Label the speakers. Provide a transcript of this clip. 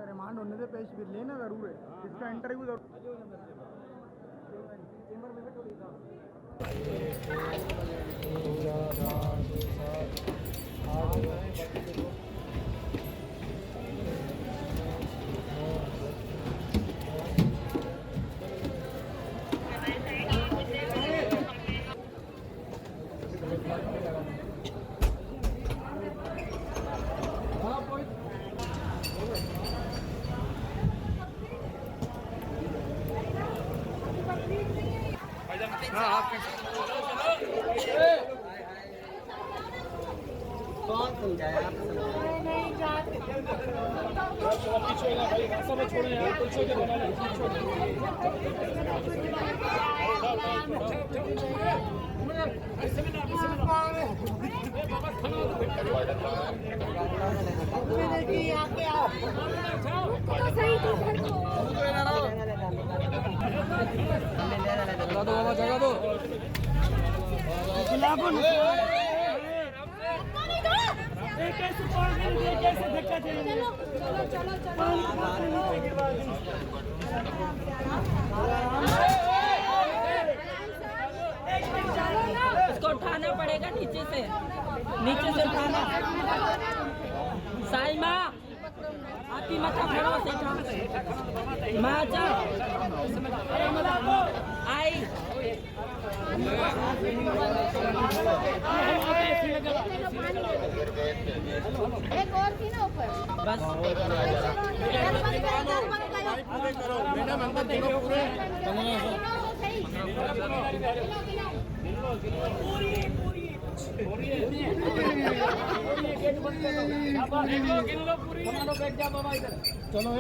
Speaker 1: Remand होने से पेश भी लेना जरूर है, इसका इंटरव्यू जरूर।
Speaker 2: कौन समझाया आप?
Speaker 1: जगह दो
Speaker 3: इसको उठाना पड़ेगा नीचे से उठाना। साई माँ आपकी मत खड़ो से माँ जा आई
Speaker 4: एक और थी ना ऊपर
Speaker 3: बस
Speaker 1: मैडम अंदर देखो पूरे चलो